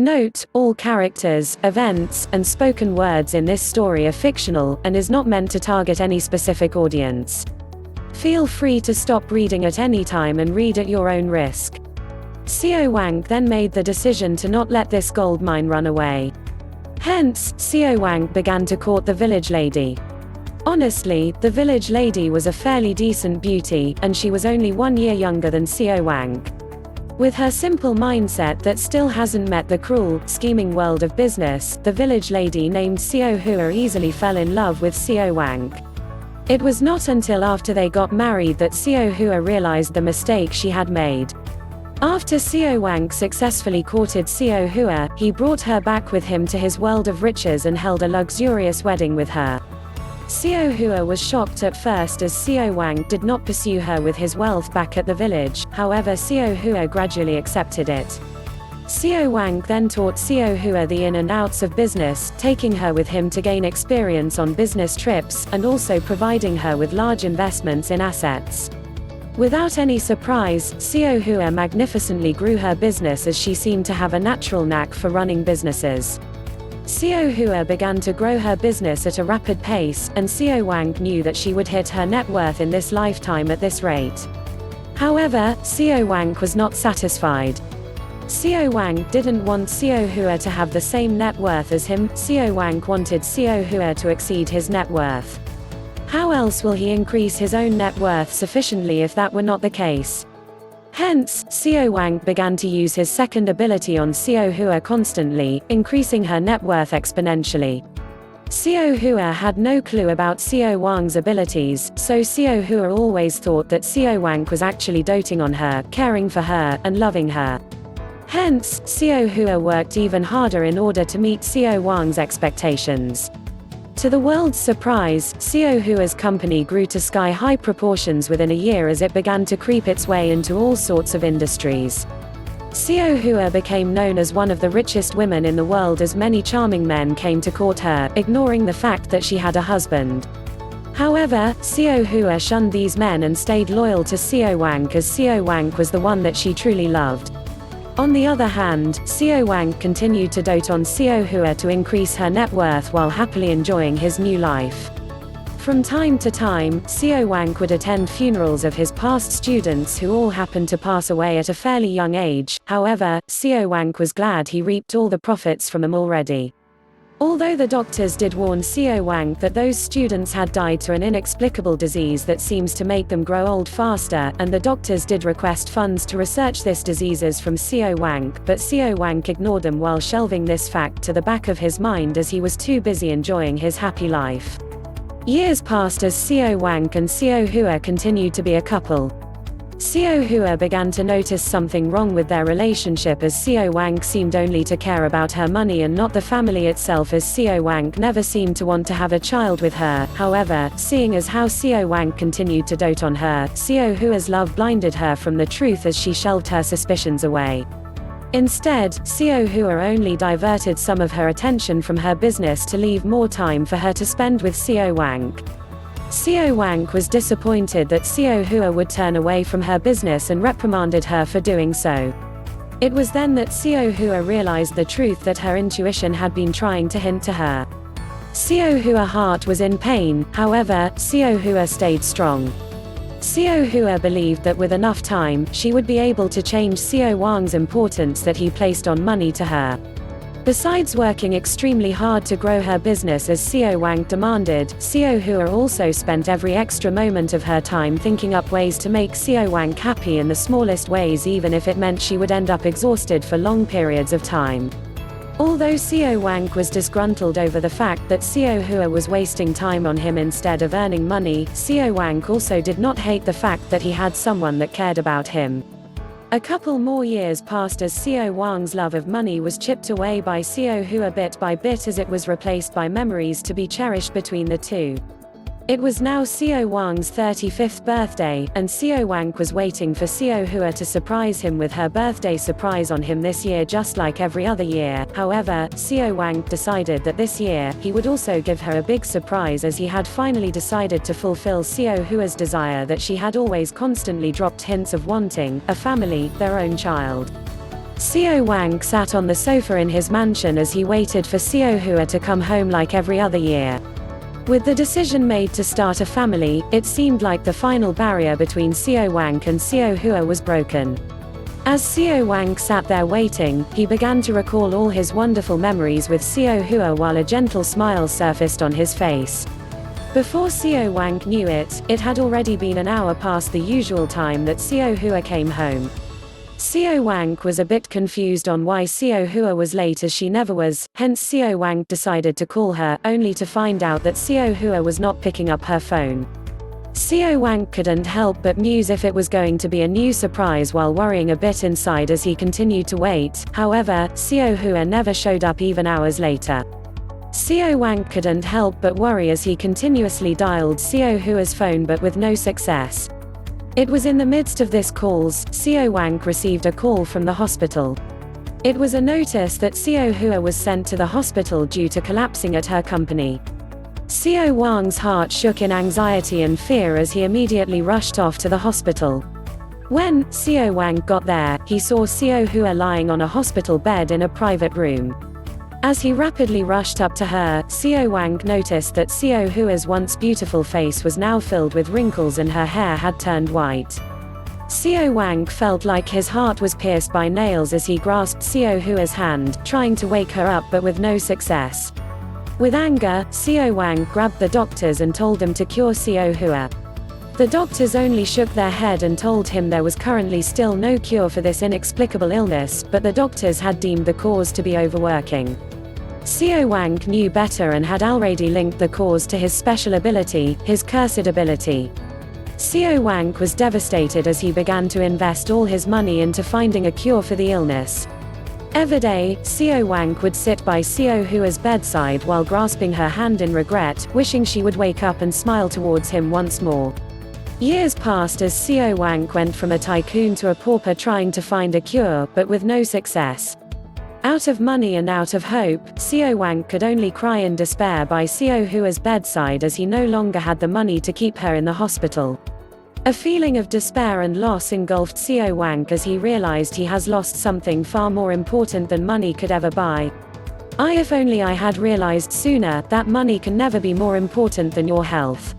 Note, all characters, events, and spoken words in this story are fictional, and is not meant to target any specific audience. Feel free to stop reading at any time and read at your own risk. Xiao Wang then made the decision to not let this gold mine run away. Hence, Xiao Wang began to court the village lady. Honestly, the village lady was a fairly decent beauty, and she was only 1 year younger than Xiao Wang. With her simple mindset that still hasn't met the cruel, scheming world of business, the village lady named Xiao Hua easily fell in love with Xiao Wang. It was not until after they got married that Xiao Hua realized the mistake she had made. After Xiao Wang successfully courted Xiao Hua, he brought her back with him to his world of riches and held a luxurious wedding with her. Xiao Hua was shocked at first as Xiao Wang did not pursue her with his wealth back at the village, however Xiao Hua gradually accepted it. Xiao Wang then taught Xiao Hua the in and outs of business, taking her with him to gain experience on business trips, and also providing her with large investments in assets. Without any surprise, Xiao Hua magnificently grew her business as she seemed to have a natural knack for running businesses. Xiao Hua began to grow her business at a rapid pace, and Xiao Wang knew that she would hit her net worth in this lifetime at this rate. However, Xiao Wang was not satisfied. Xiao Wang didn't want Xiao Hua to have the same net worth as him. Xiao Wang wanted Xiao Hua to exceed his net worth. How else will he increase his own net worth sufficiently if that were not the case? Hence, Xiao Wang began to use his second ability on Xiao Hua constantly, increasing her net worth exponentially. Xiao Hua had no clue about Xiao Wang's abilities, so Xiao Hua always thought that Xiao Wang was actually doting on her, caring for her, and loving her. Hence, Xiao Hua worked even harder in order to meet Xiao Wang's expectations. To the world's surprise, Xiao Hua's company grew to sky-high proportions within a year as it began to creep its way into all sorts of industries. Xiao Hua became known as one of the richest women in the world as many charming men came to court her, ignoring the fact that she had a husband. However, Xiao Hua shunned these men and stayed loyal to Xiao Wang as Xiao Wang was the one that she truly loved. On the other hand, Xiao Wang continued to dote on Xiao Hua to increase her net worth while happily enjoying his new life. From time to time, Xiao Wang would attend funerals of his past students who all happened to pass away at a fairly young age. However, Xiao Wang was glad he reaped all the profits from them already. Although the doctors did warn Xiao Wang that those students had died to an inexplicable disease that seems to make them grow old faster, and the doctors did request funds to research this diseases from Xiao Wang, but Xiao Wang ignored them while shelving this fact to the back of his mind as he was too busy enjoying his happy life. Years passed as Xiao Wang and Xiao Hua continued to be a couple. Xiao Hua began to notice something wrong with their relationship as Xiao Wang seemed only to care about her money and not the family itself, as Xiao Wang never seemed to want to have a child with her. However, seeing as how Xiao Wang continued to dote on her, Xiao Hua's love blinded her from the truth as she shelved her suspicions away. Instead, Xiao Hua only diverted some of her attention from her business to leave more time for her to spend with Xiao Wang. Xiao Wang was disappointed that Xiao Hua would turn away from her business and reprimanded her for doing so. It was then that Xiao Hua realized the truth that her intuition had been trying to hint to her. Xiao Hua's heart was in pain, however, Xiao Hua stayed strong. Xiao Hua believed that with enough time, she would be able to change Xiao Wang's importance that he placed on money to her. Besides working extremely hard to grow her business as Xiao Wang demanded, Xiao Hua also spent every extra moment of her time thinking up ways to make Xiao Wang happy in the smallest ways, even if it meant she would end up exhausted for long periods of time. Although Xiao Wang was disgruntled over the fact that Xiao Hua was wasting time on him instead of earning money, Xiao Wang also did not hate the fact that he had someone that cared about him. A couple more years passed as Xiao Wang's love of money was chipped away by Xiao Hua bit by bit as it was replaced by memories to be cherished between the two. It was now Xiao Wang's 35th birthday, and Xiao Wang was waiting for Xiao Hua to surprise him with her birthday surprise on him this year just like every other year. However, Xiao Wang decided that this year, he would also give her a big surprise as he had finally decided to fulfill Xiao Hua's desire that she had always constantly dropped hints of wanting, a family, their own child. Xiao Wang sat on the sofa in his mansion as he waited for Xiao Hua to come home like every other year. With the decision made to start a family, it seemed like the final barrier between Xiao Wang and Xiao Hua was broken. As Xiao Wang sat there waiting, he began to recall all his wonderful memories with Xiao Hua while a gentle smile surfaced on his face. Before Xiao Wang knew it, it had already been an hour past the usual time that Xiao Hua came home. Xiao Wang was a bit confused on why Xiao Hua was late as she never was, hence Xiao Wang decided to call her, only to find out that Xiao Hua was not picking up her phone. Xiao Wang couldn't help but muse if it was going to be a new surprise while worrying a bit inside as he continued to wait. However, Xiao Hua never showed up even hours later. Xiao Wang couldn't help but worry as he continuously dialed Xiao Hua's phone but with no success. It was in the midst of this calls, Xiao Wang received a call from the hospital. It was a notice that Xiao Hua was sent to the hospital due to collapsing at her company. Xiao Wang's heart shook in anxiety and fear as he immediately rushed off to the hospital. When Xiao Wang got there, he saw Xiao Hua lying on a hospital bed in a private room. As he rapidly rushed up to her, Xiao Wang noticed that Xiao Hua's once beautiful face was now filled with wrinkles and her hair had turned white. Xiao Wang felt like his heart was pierced by nails as he grasped Xiao Hua's hand, trying to wake her up but with no success. With anger, Xiao Wang grabbed the doctors and told them to cure Xiao Hua. The doctors only shook their head and told him there was currently still no cure for this inexplicable illness, but the doctors had deemed the cause to be overworking. Xiao Wang knew better and had already linked the cause to his special ability, his cursed ability. Xiao Wang was devastated as he began to invest all his money into finding a cure for the illness. Every day, Xiao Wang would sit by Xiao Hua's bedside while grasping her hand in regret, wishing she would wake up and smile towards him once more. Years passed as Xiao Wang went from a tycoon to a pauper trying to find a cure, but with no success. Out of money and out of hope, Xiao Wang could only cry in despair by Xiao Hua's bedside as he no longer had the money to keep her in the hospital. A feeling of despair and loss engulfed Xiao Wang as he realized he has lost something far more important than money could ever buy. If only I had realized sooner that money can never be more important than your health.